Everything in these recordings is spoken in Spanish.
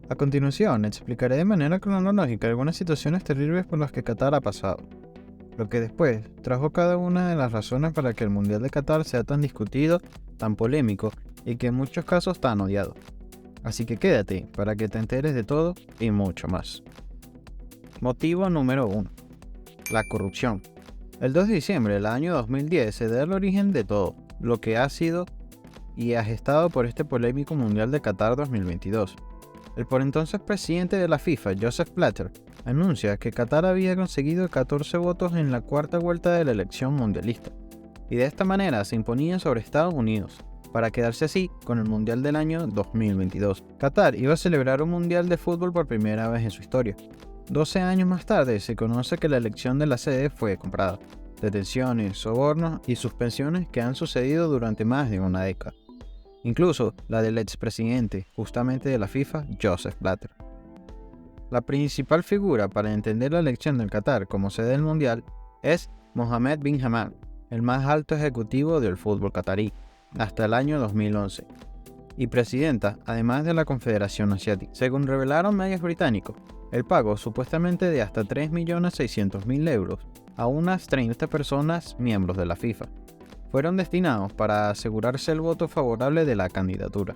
A continuación, explicaré de manera cronológica algunas situaciones terribles por las que Qatar ha pasado, lo que después trajo cada una de las razones para que el Mundial de Qatar sea tan discutido, tan polémico y que en muchos casos tan odiado. Así que quédate para que te enteres de todo y mucho más. Motivo número 1. La corrupción. El 2 de diciembre del año 2010 se da el origen de todo lo que ha sido y ha gestado por este polémico Mundial de Qatar 2022. El por entonces presidente de la FIFA, Joseph Blatter, anuncia que Qatar había conseguido 14 votos en la cuarta vuelta de la elección mundialista, y de esta manera se imponía sobre Estados Unidos, para quedarse así con el Mundial del año 2022. Qatar iba a celebrar un Mundial de fútbol por primera vez en su historia. 12 años más tarde se conoce que la elección de la sede fue comprada. Detenciones, sobornos y suspensiones que han sucedido durante más de una década. Incluso la del expresidente, justamente de la FIFA, Joseph Blatter. La principal figura para entender la elección del Qatar como sede del Mundial es Mohammed bin Hamad, el más alto ejecutivo del fútbol qatarí, hasta el año 2011, y presidenta además de la Confederación Asiática. Según revelaron medios británicos, el pago supuestamente de hasta 3.600.000 euros a unas 30 personas miembros de la FIFA fueron destinados para asegurarse el voto favorable de la candidatura.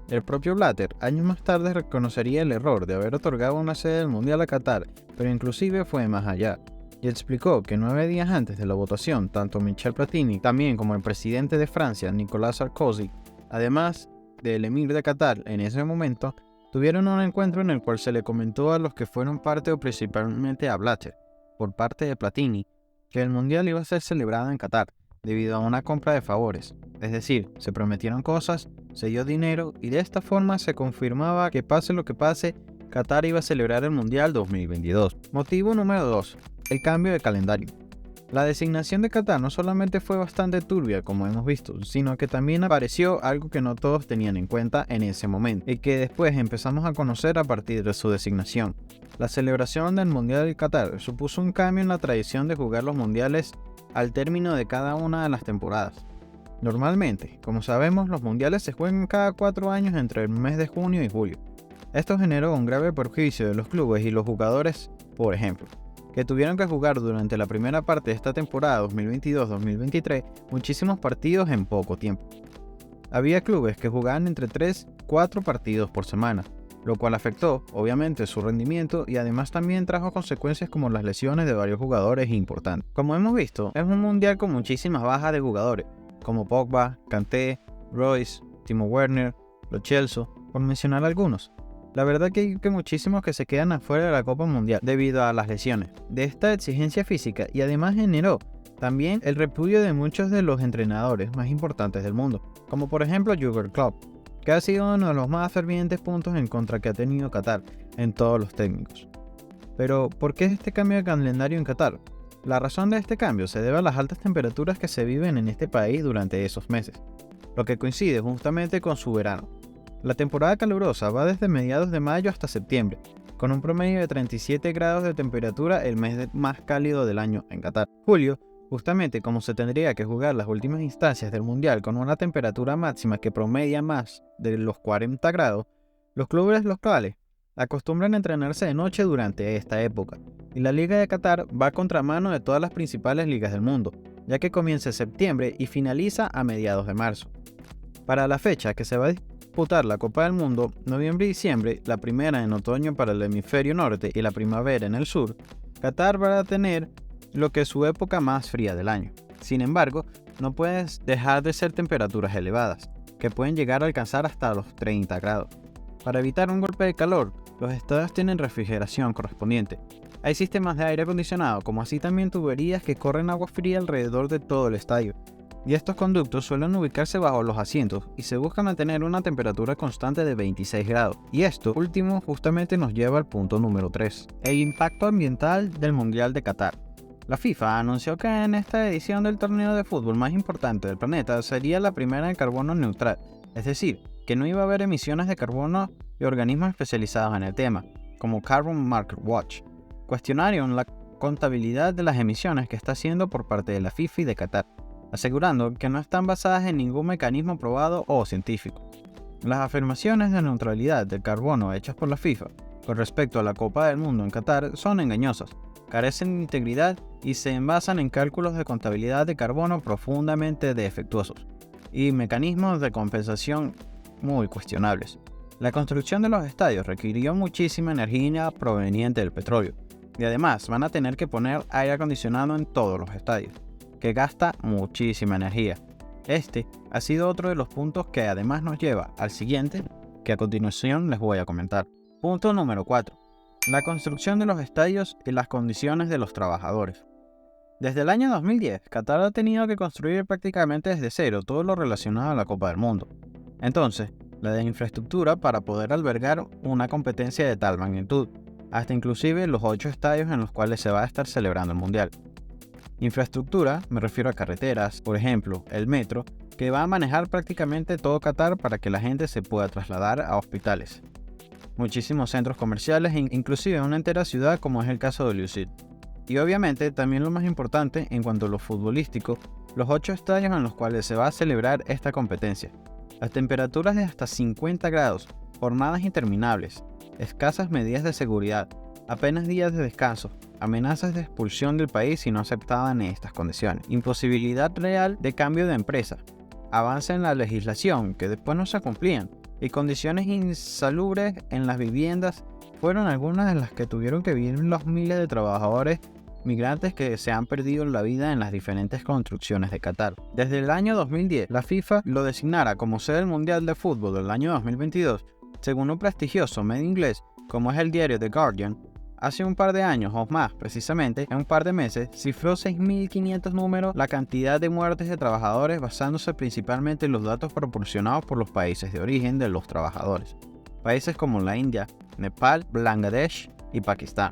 El propio Blatter años más tarde reconocería el error de haber otorgado una sede del Mundial a Qatar, pero inclusive fue más allá, y explicó que 9 días antes de la votación, tanto Michel Platini también como el presidente de Francia, Nicolas Sarkozy, además del emir de Qatar en ese momento, tuvieron un encuentro en el cual se le comentó a los que fueron parte o principalmente a Blatter, por parte de Platini, que el Mundial iba a ser celebrado en Qatar, debido a una compra de favores, es decir, se prometieron cosas, se dio dinero y de esta forma se confirmaba que pase lo que pase, Qatar iba a celebrar el Mundial 2022. Motivo número 2. El cambio de calendario. La designación de Qatar no solamente fue bastante turbia, como hemos visto, sino que también apareció algo que no todos tenían en cuenta en ese momento, y que después empezamos a conocer a partir de su designación. La celebración del Mundial de Qatar supuso un cambio en la tradición de jugar los mundiales al término de cada una de las temporadas. Normalmente, como sabemos, los mundiales se juegan cada 4 años entre el mes de junio y julio. Esto generó un grave perjuicio de los clubes y los jugadores, por ejemplo, que tuvieron que jugar durante la primera parte de esta temporada 2022-2023 muchísimos partidos en poco tiempo. Había clubes que jugaban entre 3-4 partidos por semana, lo cual afectó, obviamente, su rendimiento y además también trajo consecuencias como las lesiones de varios jugadores importantes. Como hemos visto, es un mundial con muchísimas bajas de jugadores, como Pogba, Kanté, Royce, Timo Werner, Lo Celso, por mencionar algunos. La verdad que hay muchísimos que se quedan afuera de la Copa Mundial debido a las lesiones, de esta exigencia física, y además generó también el repudio de muchos de los entrenadores más importantes del mundo, como por ejemplo Jürgen Klopp, que ha sido uno de los más fervientes puntos en contra que ha tenido Qatar en todos los técnicos. Pero, ¿por qué este cambio de calendario en Qatar? La razón de este cambio se debe a las altas temperaturas que se viven en este país durante esos meses, lo que coincide justamente con su verano. La temporada calurosa va desde mediados de mayo hasta septiembre, con un promedio de 37 grados de temperatura el mes más cálido del año en Qatar. Julio, justamente como se tendría que jugar las últimas instancias del Mundial con una temperatura máxima que promedia más de los 40 grados, los clubes locales acostumbran a entrenarse de noche durante esta época, y la Liga de Qatar va a contramano de todas las principales ligas del mundo, ya que comienza en septiembre y finaliza a mediados de marzo. Para la fecha que se va a disputar la Copa del Mundo, noviembre y diciembre, la primera en otoño para el hemisferio norte y la primavera en el sur, Qatar va a tener lo que es su época más fría del año. Sin embargo, no puedes dejar de ser temperaturas elevadas, que pueden llegar a alcanzar hasta los 30 grados. Para evitar un golpe de calor, los estadios tienen refrigeración correspondiente. Hay sistemas de aire acondicionado, como así también tuberías que corren agua fría alrededor de todo el estadio. Y estos conductos suelen ubicarse bajo los asientos y se busca mantener una temperatura constante de 26 grados. Y esto último justamente nos lleva al punto número 3, el impacto ambiental del Mundial de Qatar. La FIFA anunció que en esta edición del torneo de fútbol más importante del planeta sería la primera en carbono neutral, es decir, que no iba a haber emisiones de carbono de organismos especializados en el tema, como Carbon Market Watch. Cuestionaron la contabilidad de las emisiones que está haciendo por parte de la FIFA y de Qatar, asegurando que no están basadas en ningún mecanismo probado o científico. Las afirmaciones de neutralidad de carbono hechas por la FIFA con respecto a la Copa del Mundo en Qatar son engañosas, carecen de integridad y se basan en cálculos de contabilidad de carbono profundamente defectuosos y mecanismos de compensación muy cuestionables. La construcción de los estadios requirió muchísima energía proveniente del petróleo y además van a tener que poner aire acondicionado en todos los estadios, que gasta muchísima energía. Este ha sido otro de los puntos que además nos lleva al siguiente, que a continuación les voy a comentar. Punto número 4. La construcción de los estadios y las condiciones de los trabajadores. Desde el año 2010, Qatar ha tenido que construir prácticamente desde cero todo lo relacionado a la Copa del Mundo. Entonces, la de infraestructura para poder albergar una competencia de tal magnitud, hasta inclusive los 8 estadios en los cuales se va a estar celebrando el Mundial. Infraestructura, me refiero a carreteras, por ejemplo, el metro, que va a manejar prácticamente todo Qatar para que la gente se pueda trasladar a hospitales. Muchísimos centros comerciales e inclusive una entera ciudad como es el caso de Lusail. Y obviamente también lo más importante en cuanto a lo futbolístico, los 8 estadios en los cuales se va a celebrar esta competencia. Las temperaturas de hasta 50 grados, jornadas interminables, escasas medidas de seguridad, apenas días de descanso, amenazas de expulsión del país si no aceptaban estas condiciones, imposibilidad real de cambio de empresa, avance en la legislación que después no se cumplían y condiciones insalubres en las viviendas fueron algunas de las que tuvieron que vivir los miles de trabajadores migrantes que se han perdido la vida en las diferentes construcciones de Qatar. Desde el año 2010, la FIFA lo designara como sede del Mundial de Fútbol del año 2022, según un prestigioso medio inglés como es el diario The Guardian. Hace un par de años o más, precisamente, en un par de meses, cifró 6.500 números la cantidad de muertes de trabajadores basándose principalmente en los datos proporcionados por los países de origen de los trabajadores. Países como la India, Nepal, Bangladesh y Pakistán,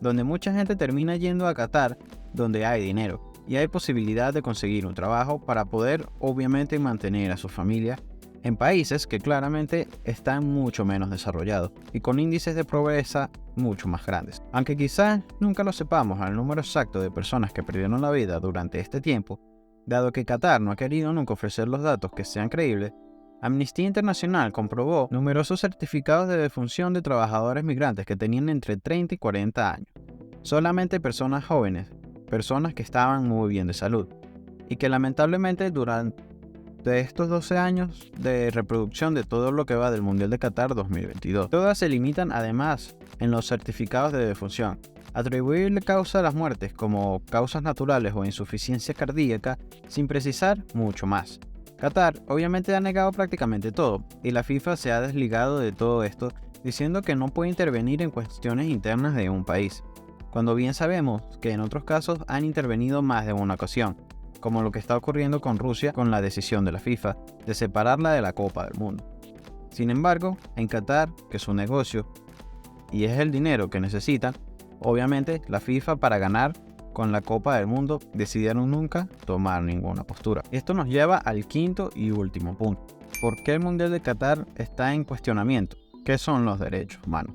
donde mucha gente termina yendo a Qatar, donde hay dinero y hay posibilidad de conseguir un trabajo para poder obviamente mantener a su familia en países que claramente están mucho menos desarrollados y con índices de pobreza mucho más grandes. Aunque quizás nunca lo sepamos al número exacto de personas que perdieron la vida durante este tiempo, dado que Qatar no ha querido nunca ofrecer los datos que sean creíbles, Amnistía Internacional comprobó numerosos certificados de defunción de trabajadores migrantes que tenían entre 30 y 40 años. Solamente personas jóvenes, personas que estaban muy bien de salud y que lamentablemente durante estos 12 años de reproducción de todo lo que va del Mundial de Qatar 2022. Todas se limitan además en los certificados de defunción. Atribuirle causa a las muertes como causas naturales o insuficiencia cardíaca sin precisar mucho más. Qatar obviamente ha negado prácticamente todo y la FIFA se ha desligado de todo esto diciendo que no puede intervenir en cuestiones internas de un país, cuando bien sabemos que en otros casos han intervenido más de una ocasión, como lo que está ocurriendo con Rusia con la decisión de la FIFA de separarla de la Copa del Mundo. Sin embargo, en Qatar, que es un negocio y es el dinero que necesitan, obviamente la FIFA para ganar con la Copa del Mundo decidieron nunca tomar ninguna postura. Esto nos lleva al quinto y último punto. ¿Por qué el Mundial de Qatar está en cuestionamiento? ¿Qué son los derechos humanos?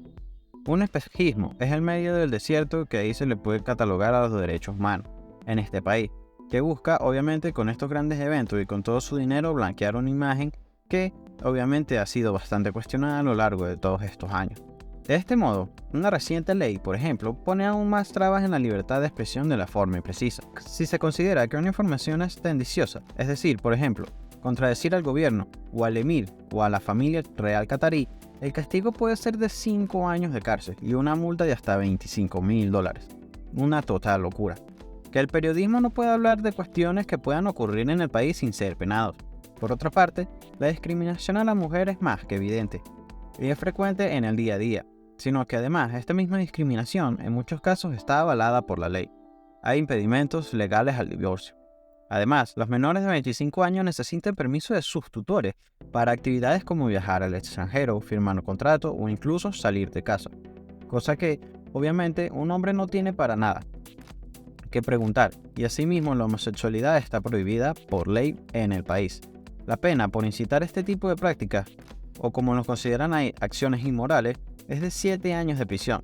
Un espejismo es el medio del desierto que ahí se le puede catalogar a los derechos humanos en este país, que busca obviamente con estos grandes eventos y con todo su dinero blanquear una imagen que obviamente ha sido bastante cuestionada a lo largo de todos estos años. De este modo, una reciente ley, por ejemplo, pone aún más trabas en la libertad de expresión de la forma imprecisa. Si se considera que una información es tendenciosa, es decir, por ejemplo, contradecir al gobierno o al emir o a la familia real catarí, el castigo puede ser de 5 años de cárcel y una multa de hasta $25.000. Una total locura. Que el periodismo no pueda hablar de cuestiones que puedan ocurrir en el país sin ser penados. Por otra parte, la discriminación a la mujer es más que evidente y es frecuente en el día a día, sino que además esta misma discriminación en muchos casos está avalada por la ley. Hay impedimentos legales al divorcio. Además, los menores de 25 años necesitan permiso de sus tutores para actividades como viajar al extranjero, firmar un contrato o incluso salir de casa, cosa que obviamente un hombre no tiene para nada que preguntar, y asimismo la homosexualidad está prohibida por ley en el país. La pena por incitar este tipo de prácticas, o como lo consideran ahí acciones inmorales, es de 7 años de prisión.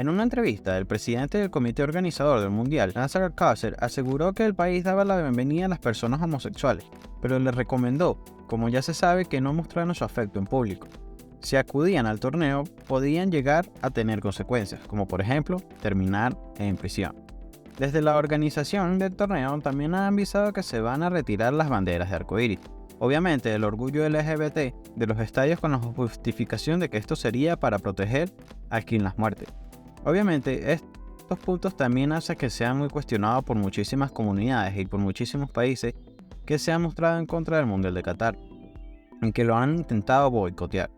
En una entrevista, el presidente del comité organizador del Mundial, Nasser Al-Khelaifi, aseguró que el país daba la bienvenida a las personas homosexuales, pero le recomendó, como ya se sabe, que no mostraran su afecto en público. Si acudían al torneo, podían llegar a tener consecuencias, como por ejemplo, terminar en prisión. Desde la organización del torneo también han avisado que se van a retirar las banderas de arcoíris. Obviamente, el orgullo LGBT de los estadios con la justificación de que esto sería para proteger a quien las muerte. Obviamente, estos puntos también hacen que sean muy cuestionados por muchísimas comunidades y por muchísimos países que se han mostrado en contra del Mundial de Qatar y que lo han intentado boicotear.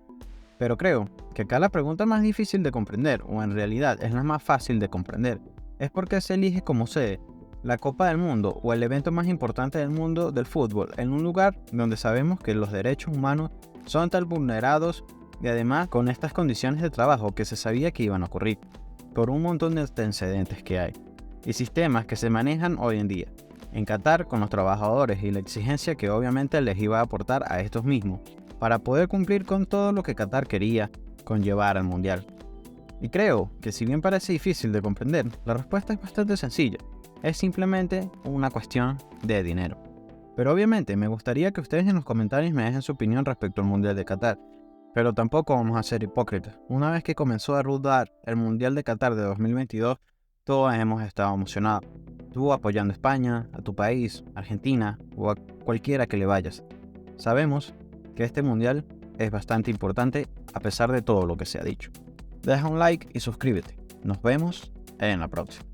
Pero creo que acá la pregunta más difícil de comprender, o en realidad es la más fácil de comprender, es por qué se elige como sede la Copa del Mundo o el evento más importante del mundo del fútbol en un lugar donde sabemos que los derechos humanos son tan vulnerados y además con estas condiciones de trabajo que se sabía que iban a ocurrir, por un montón de antecedentes que hay y sistemas que se manejan hoy en día en Qatar con los trabajadores y la exigencia que obviamente les iba a aportar a estos mismos para poder cumplir con todo lo que Qatar quería conllevar al Mundial. Y creo que si bien parece difícil de comprender, la respuesta es bastante sencilla. Es simplemente una cuestión de dinero. Pero obviamente me gustaría que ustedes en los comentarios me dejen su opinión respecto al Mundial de Qatar. Pero tampoco vamos a ser hipócritas. Una vez que comenzó a rodar el Mundial de Qatar de 2022, todos hemos estado emocionados. Tú apoyando a España, a tu país, Argentina o a cualquiera que le vayas. Sabemos que este Mundial es bastante importante a pesar de todo lo que se ha dicho. Deja un like y suscríbete. Nos vemos en la próxima.